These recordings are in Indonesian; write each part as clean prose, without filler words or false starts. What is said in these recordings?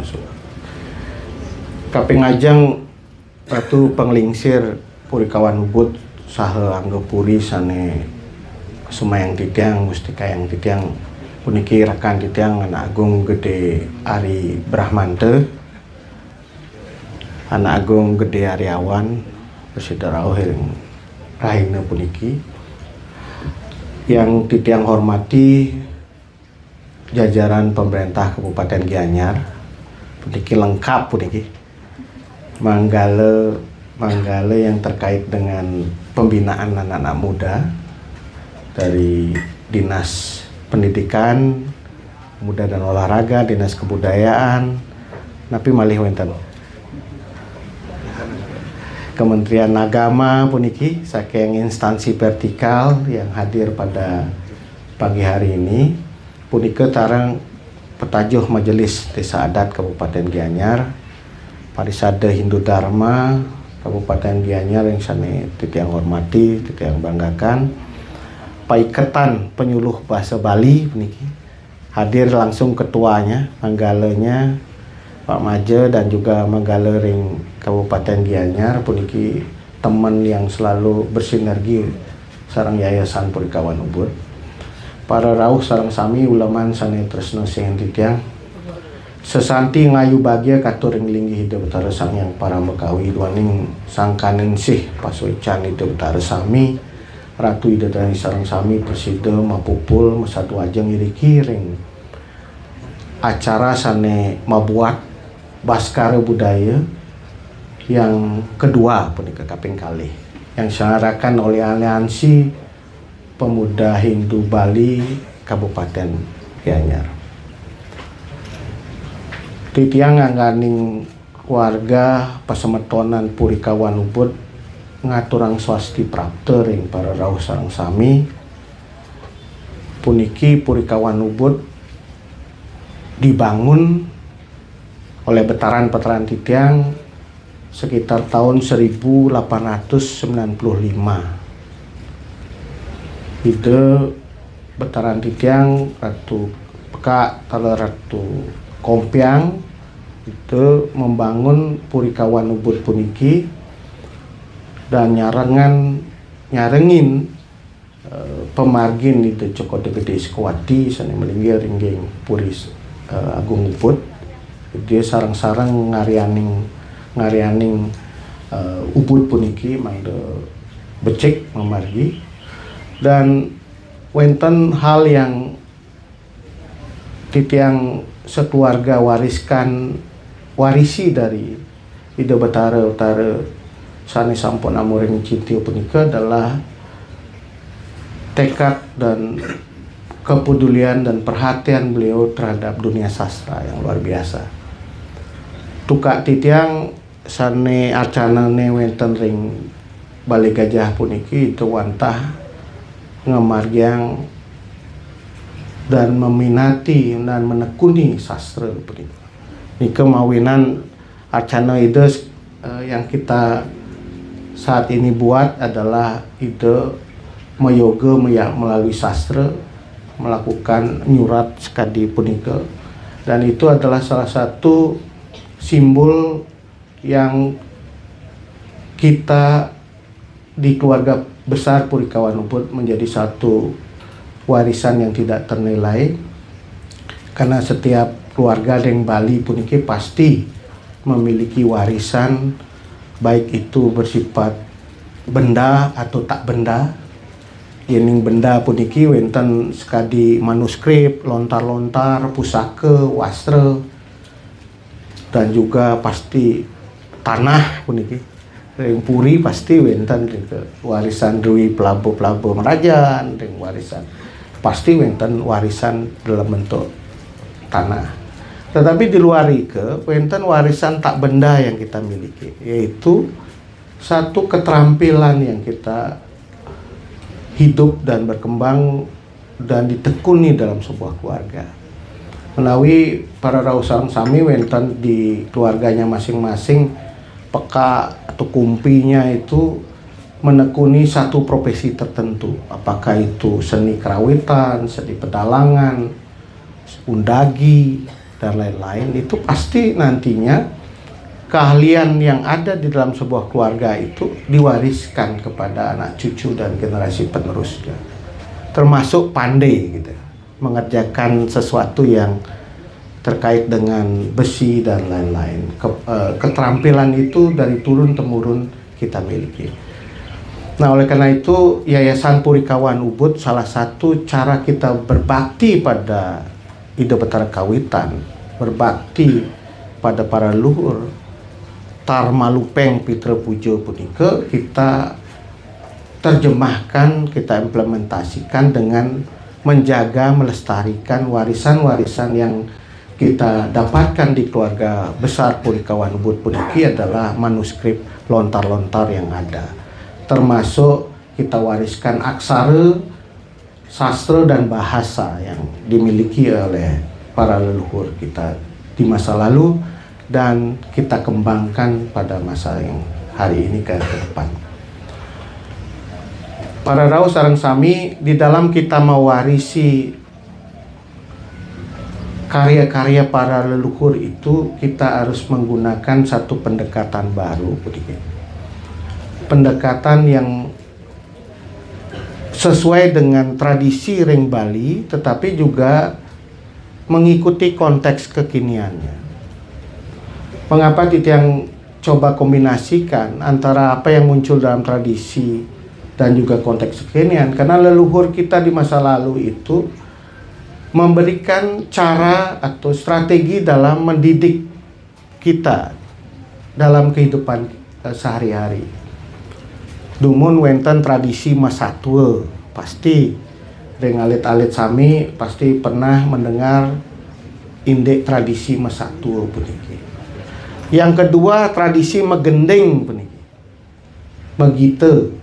masuk. Kaping ajang Ratu Penglingsir Purikawan Ubud saha anggo puri sane Sumayang Titiang Mustika yang Titiang puniki rekan Titiang anak agung gede Ari Brahmante, anak agung gede Ariawan bersidarauh rahina puniki yang Titiang hormati jajaran pemerintah Kabupaten Gianyar puniki lengkap puniki manggale yang terkait dengan pembinaan anak-anak muda dari Dinas Pendidikan, Muda dan Olahraga, Dinas Kebudayaan, napi malih wonten Kementerian Agama puniki saking instansi vertikal yang hadir pada pagi hari ini. Punika tarang petajuh Majelis Desa Adat Kabupaten Gianyar, Parisade Hindu Dharma Kabupaten Gianyar yang sane Titiang hormati, Titiang banggakan, Paikatan Penyuluh Bahasa Bali puniki hadir langsung ketuanya, manggalenya Pak Maje dan juga manggale ring Kabupaten Gianyar puniki teman yang selalu bersinergi sareng Yayasan Purikawan Ubud. Para rawuh sareng sami ulaman sane tresna sing Titiang sesanti ngayu bahagia katuring linggih hidup betara sang yang para mekawi duaning sangkanen sih pasuican hidup betara sami Ratu Ida dari sareng sami presida mapupul mesatu ajeng iriki ring acara sane mabuat Baskara Budaya yang kedua punika kaping kalih yang diselenggarakan oleh Aliansi Pemuda Hindu Bali Kabupaten Gianyar. Titiang ngangganing warga pasemetonan Purikawan Ubud ngaturang swasti prapta ring para rawuh sareng sami puniki Purikawan Ubud dibangun oleh betaran-betaran Titiang sekitar tahun 1895. Ide betaran Titiang Ratu Peka tala Ratu Kompiang itu membangun Purikawan Ubud puniki dan nyarengin pemargin itu Cokode Gede Sukawati sane melinggih ringging Puri Agung Ubud. Dia sarang-sarang ngarianing Ubud puniki mangde becik memargi dan wenten hal yang Titiang sekeluarga warisi dari Ida Betara Utara sane sampun amuring cintiu punika adalah tekad dan kepedulian dan perhatian beliau terhadap dunia sastra yang luar biasa. Tukak Titiang sane acanane wenten ring Balai Gajah puniki itu wantah ngemargiang dan meminati dan menekuni sastra puniki. Nike mawinan acana ide yang kita saat ini buat adalah ide meyoga melalui sastra melakukan nyurat sekadi punika dan itu adalah salah satu simbol yang kita di keluarga besar Purikawan Ubud menjadi satu warisan yang tidak ternilai karena setiap keluarga yang Bali puniki pasti memiliki warisan baik itu bersifat benda atau tak benda. Yening benda puniki wenten sekadi manuskrip, lontar-lontar, pusaka, wastra dan juga pasti tanah puniki. Ring puri pasti wenten warisan Dwi Pelabuh Merajan, ring warisan pasti wenten warisan dalam bentuk tanah. Tetapi di luar itu wenten warisan tak benda yang kita miliki, yaitu satu keterampilan yang kita hidup dan berkembang dan ditekuni dalam sebuah keluarga. Melalui para rawuh sareng sami wenten di keluarganya masing-masing peka atau kumpinya itu menekuni satu profesi tertentu, apakah itu seni kerawitan, seni pedalangan, undagi dan lain-lain, itu pasti nantinya keahlian yang ada di dalam sebuah keluarga itu diwariskan kepada anak cucu dan generasi penerusnya, termasuk pandai gitu, mengerjakan sesuatu yang terkait dengan besi dan lain-lain. Keterampilan itu dari turun temurun kita miliki. Nah, oleh karena itu Yayasan Purikawan Ubud, salah satu cara kita berbakti pada Ida Betara Kawitan, berbakti pada para luhur Tar Malupeng Pitra Pujo punika, kita terjemahkan, kita implementasikan dengan menjaga, melestarikan warisan-warisan yang kita dapatkan di keluarga besar Purikawan Ubud puniki adalah manuskrip lontar-lontar yang ada, termasuk kita wariskan aksara, sastra dan bahasa yang dimiliki oleh para leluhur kita di masa lalu dan kita kembangkan pada masa yang hari ini ke depan. Para rau sareng sami, di dalam kita mewarisi karya-karya para leluhur itu, kita harus menggunakan satu pendekatan baru, pendekatan yang sesuai dengan tradisi Ring Bali, tetapi juga mengikuti konteks kekiniannya. Mengapa Titiang coba kombinasikan antara apa yang muncul dalam tradisi dan juga konteks kekinian? Karena leluhur kita di masa lalu itu memberikan cara atau strategi dalam mendidik kita dalam kehidupan sehari-hari. Dumun wenten tradisi masatua, pasti dengan alit-alit sami pasti pernah mendengar indek tradisi masatua puniki. Yang kedua, tradisi megending puniki. Begitu.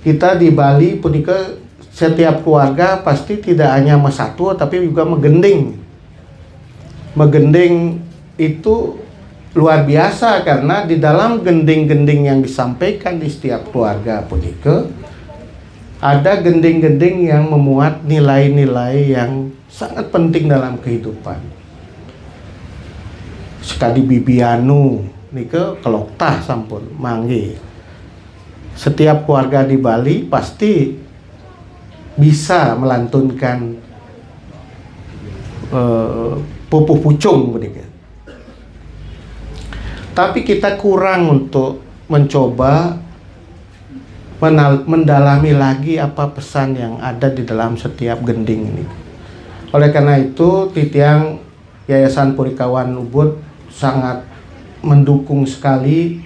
Kita di Bali punika setiap keluarga pasti tidak hanya masatua tapi juga megending. Megending itu luar biasa karena di dalam gending-gending yang disampaikan di setiap keluarga punika ada gending-gending yang memuat nilai-nilai yang sangat penting dalam kehidupan. Sekali bibianu nika keloktah sampun mangge. Setiap keluarga di Bali pasti bisa melantunkan pupuh pucung begitu. Tapi kita kurang untuk mencoba mendalami lagi apa pesan yang ada di dalam setiap gending ini. Oleh karena itu, Titiang Yayasan Purikawan Ubud sangat mendukung sekali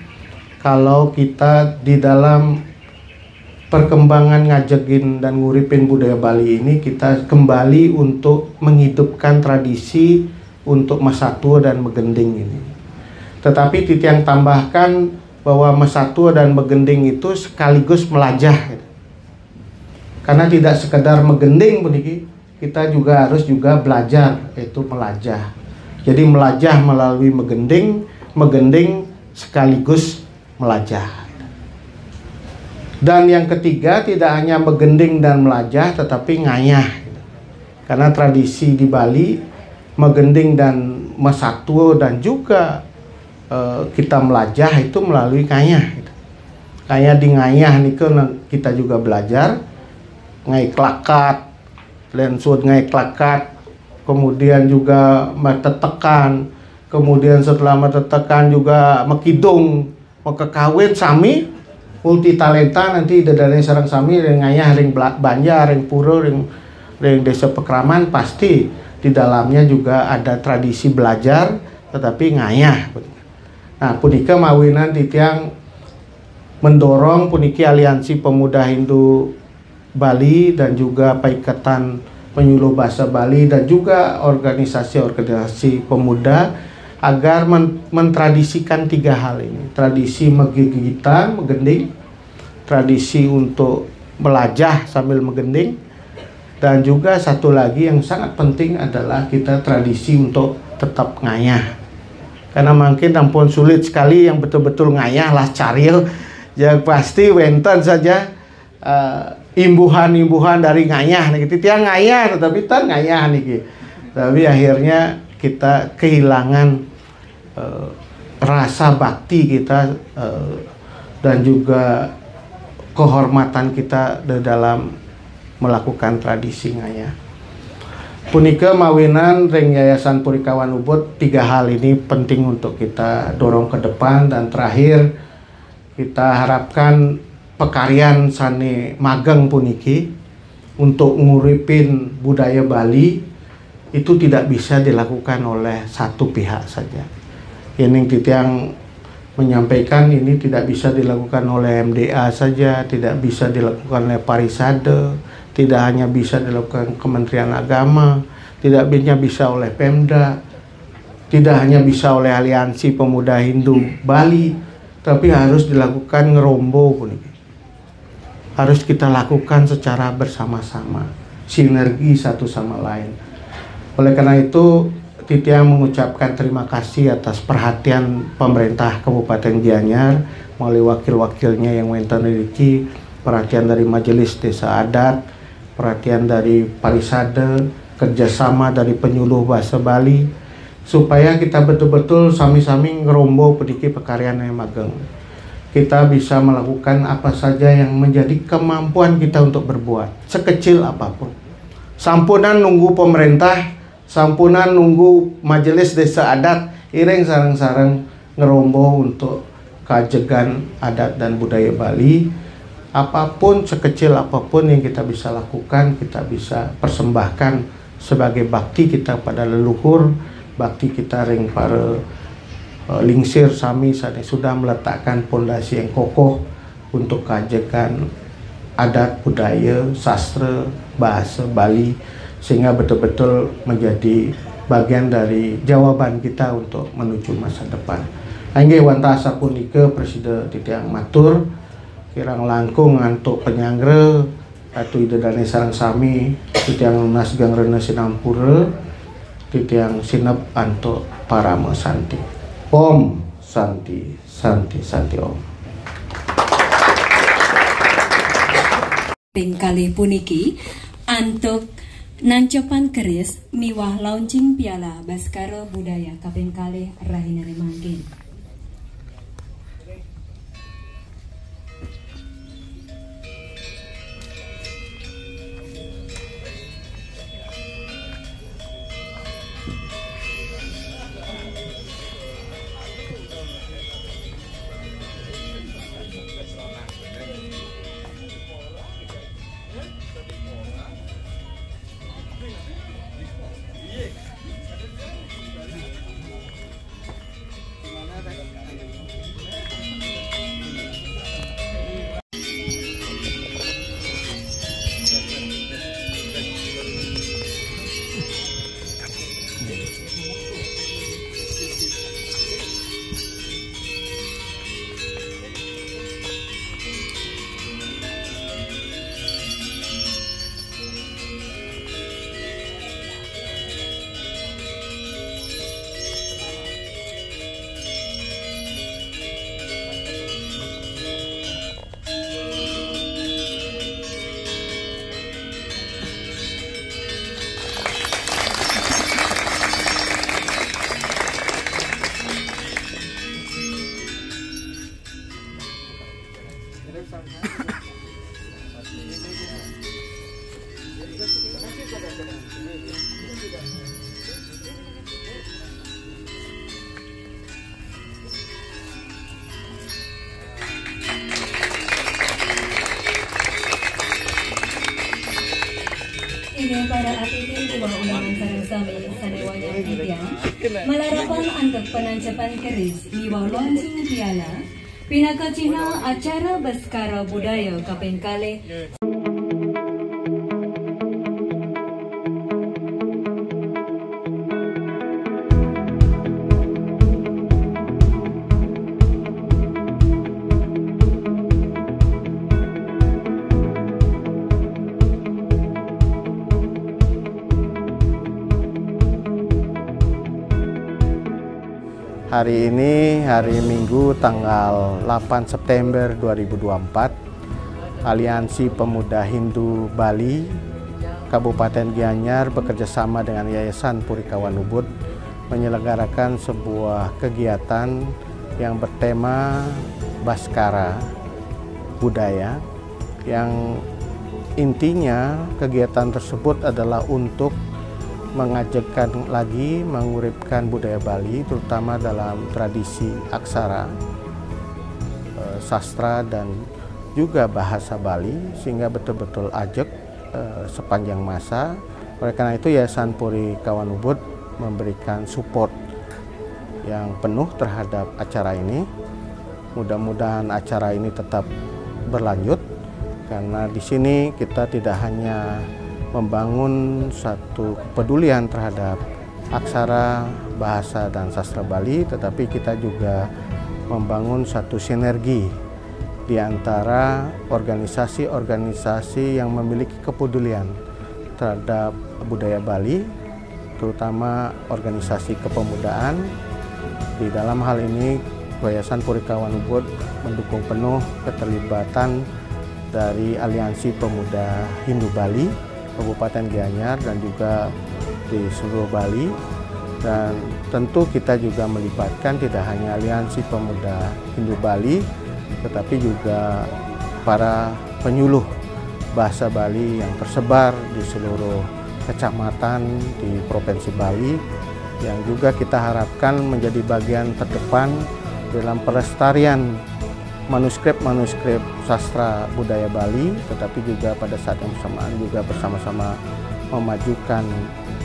kalau kita di dalam perkembangan ngajegin dan nguripin budaya Bali ini, kita kembali untuk menghidupkan tradisi untuk masatua dan megending ini. Tetapi Titiang tambahkan bahwa masatua dan megending itu sekaligus melajah. Karena tidak sekedar megending puniki, kita juga harus belajar, yaitu melajah. Jadi melajah melalui megending, megending sekaligus melajah. Dan yang ketiga, tidak hanya megending dan melajah, tetapi ngayah. Karena tradisi di Bali, megending dan masatua dan juga kita melajah itu melalui ngayah. Kayak di ngayah nih kita juga belajar ngai klakat, lensud ngai klakat, kemudian juga metetekan, kemudian setelah metetekan juga mekidung, mekekawin sami multi talenta nanti dari sarang sami ring ngayah ring Banjar ring Pura ring desa Pekraman pasti di dalamnya juga ada tradisi belajar tetapi ngayah. Nah, punika mawinan Titiang mendorong puniki Aliansi Pemuda Hindu Bali dan juga Paikatan Penyuluh Bahasa Bali dan juga organisasi-organisasi pemuda agar mentradisikan tiga hal ini. Tradisi megigitan, megending, tradisi untuk melajah sambil megending, dan juga satu lagi yang sangat penting adalah kita tradisi untuk tetap ngayah. Karena mungkin ampun sulit sekali yang betul-betul ngayah lah caril, ya pasti wenten saja imbuhan-imbuhan dari ngayah nih, tiang ngayah tetapi tan ngayah nih, tapi akhirnya kita kehilangan rasa bakti kita dan juga kehormatan kita dalam melakukan tradisi ngaya. Punika mawinan ring Yayasan Purikawan Ubud, 3 hal ini penting untuk kita dorong ke depan. Dan terakhir, kita harapkan pekaryan sane mageng puniki untuk nguripin budaya Bali itu tidak bisa dilakukan oleh satu pihak saja. Yang titiang menyampaikan ini tidak bisa dilakukan oleh MDA saja, tidak bisa dilakukan oleh Parisade, tidak hanya bisa dilakukan Kementerian Agama, tidak hanya bisa oleh Pemda, tidak hanya bisa oleh Aliansi Pemuda Hindu Bali, tapi harus dilakukan ngerombo pun ini. Harus kita lakukan secara bersama-sama, sinergi satu sama lain. Oleh karena itu, Titiang mengucapkan terima kasih atas perhatian pemerintah Kabupaten Gianyar melalui wakil-wakilnya yang memiliki perhatian dari Majelis Desa Adat, perhatian dari Parisade, kerjasama dari penyuluh bahasa Bali, supaya kita betul-betul sami-sami ngerombo pediki pekaryan yang mageng. Kita bisa melakukan apa saja yang menjadi kemampuan kita untuk berbuat, sekecil apapun. Sampunan nunggu pemerintah, sampunan nunggu Majelis Desa Adat, ireng sarang-sarang ngerombo untuk kajegan adat dan budaya Bali. Apapun, sekecil apapun yang kita bisa lakukan, kita bisa persembahkan sebagai bakti kita pada leluhur, bakti kita ring para lingsir sami saat sudah meletakkan pondasi yang kokoh untuk kajegan adat, budaya, sastra, bahasa Bali, sehingga betul-betul menjadi bagian dari jawaban kita untuk menuju masa depan. Angge wantasa punika Presiden Titiang matur kirang langkung ngantuk penyangre atau ide dane sarang sami Titiang lunas gangrena sinampura Titiang sinep antuk parama santi. Om Santi Santi Santi Om. Kali puniki antuk nancopan keris miwah launching piala Baskara Budaya kaping kalih rahinane mangkin. Ini para atletin di bawah undangan sarang sami sanewanya Titiang melarapan antuk penancapan keris miwah launching piala pinaka Cina acara Baskara Budaya kaping kalih. Hari ini hari Minggu tanggal 8 September 2024, Aliansi Pemuda Hindu Bali Kabupaten Gianyar bekerjasama dengan Yayasan Purikawan Ubud menyelenggarakan sebuah kegiatan yang bertema Baskara Budaya, yang intinya kegiatan tersebut adalah untuk mengajarkan lagi, menguripkan budaya Bali, terutama dalam tradisi aksara, sastra, dan juga bahasa Bali, sehingga betul-betul ajeg sepanjang masa. Oleh karena itu, Yayasan Puri Kawan Ubud memberikan support yang penuh terhadap acara ini. Mudah-mudahan acara ini tetap berlanjut, karena di sini kita tidak hanya membangun satu kepedulian terhadap aksara, bahasa, dan sastra Bali, tetapi kita juga membangun satu sinergi di antara organisasi-organisasi yang memiliki kepedulian terhadap budaya Bali, terutama organisasi kepemudaan. Di dalam hal ini, Yayasan Puri Kawan Ubud mendukung penuh keterlibatan dari Aliansi Pemuda Hindu Bali, Kabupaten Gianyar, dan juga di seluruh Bali. Dan tentu kita juga melibatkan tidak hanya Aliansi Pemuda Hindu Bali, tetapi juga para penyuluh bahasa Bali yang tersebar di seluruh kecamatan di Provinsi Bali, yang juga kita harapkan menjadi bagian terdepan dalam pelestarian manuskrip-manuskrip sastra budaya Bali, tetapi juga pada saat yang bersamaan juga bersama-sama memajukan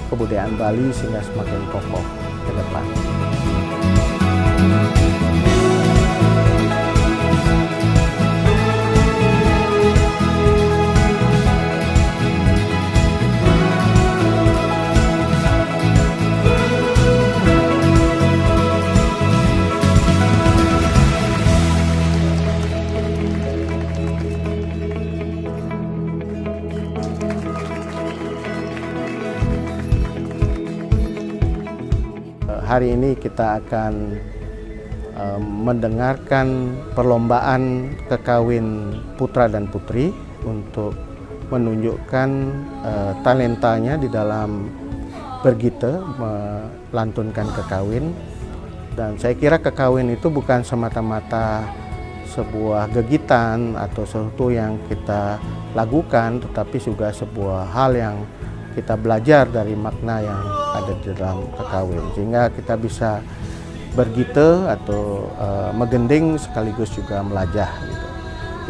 kebudayaan Bali sehingga semakin kokoh ke depan. Hari ini kita akan mendengarkan perlombaan kekawin putra dan putri untuk menunjukkan talentanya di dalam bergite, melantunkan kekawin. Dan saya kira kekawin itu bukan semata-mata sebuah gegitan atau sesuatu yang kita lakukan, tetapi juga sebuah hal yang kita belajar dari makna yang ada di dalam kekawin, sehingga kita bisa bergite atau megending sekaligus juga melajah gitu.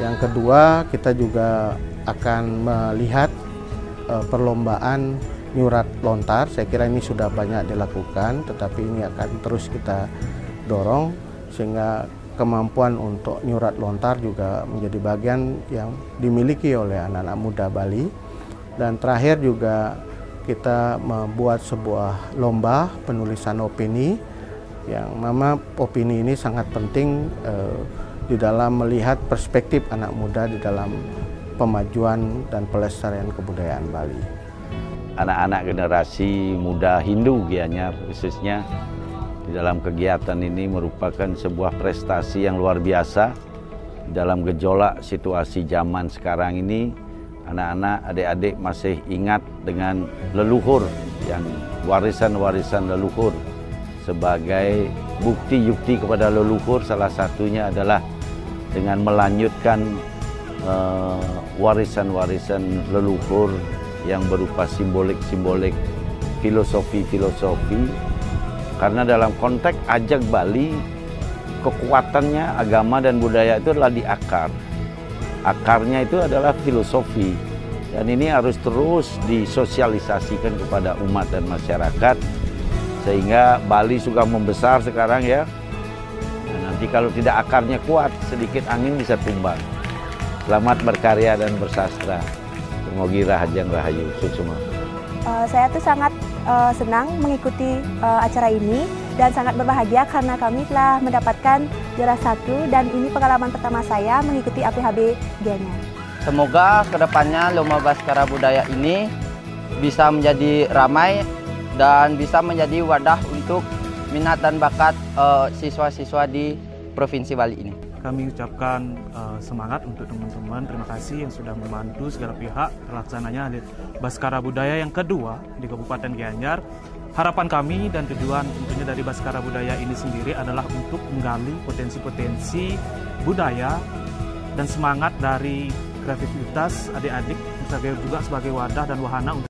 Yang kedua, kita juga akan melihat perlombaan nyurat lontar. Saya kira ini sudah banyak dilakukan, tetapi ini akan terus kita dorong sehingga kemampuan untuk nyurat lontar juga menjadi bagian yang dimiliki oleh anak-anak muda Bali. Dan terakhir juga kita membuat sebuah lomba penulisan opini, yang mana opini ini sangat penting di dalam melihat perspektif anak muda di dalam pemajuan dan pelestarian kebudayaan Bali. Anak-anak generasi muda Hindu Gianyar khususnya di dalam kegiatan ini merupakan sebuah prestasi yang luar biasa dalam gejolak situasi zaman sekarang ini. Anak-anak, adik-adik masih ingat dengan leluhur, yang warisan-warisan leluhur. Sebagai bukti-bukti kepada leluhur, salah satunya adalah dengan melanjutkan warisan-warisan leluhur yang berupa simbolik-simbolik, filosofi-filosofi. Karena dalam konteks ajeg Bali, kekuatannya agama dan budaya itu adalah di akar. Akarnya itu adalah filosofi, dan ini harus terus disosialisasikan kepada umat dan masyarakat, sehingga Bali sudah membesar sekarang ya. Nah, nanti kalau tidak akarnya kuat, sedikit angin bisa tumbang. Selamat berkarya dan bersastra. Semoga Rahajang Rahayu Suksuma. Saya tuh sangat senang mengikuti acara ini dan sangat berbahagia karena kami telah mendapatkan juara 1, dan ini pengalaman pertama saya mengikuti APHB Gianyar. Semoga kedepannya Lomba Baskara Budaya ini bisa menjadi ramai dan bisa menjadi wadah untuk minat dan bakat siswa-siswa di Provinsi Bali ini. Kami ucapkan semangat untuk teman-teman, terima kasih yang sudah membantu segala pihak terlaksananya Baskara Budaya yang kedua di Kabupaten Gianyar. Harapan kami dan tujuan tentunya dari Baskara Budaya ini sendiri adalah untuk menggali potensi-potensi budaya dan semangat dari kreativitas adik-adik juga sebagai wadah dan wahana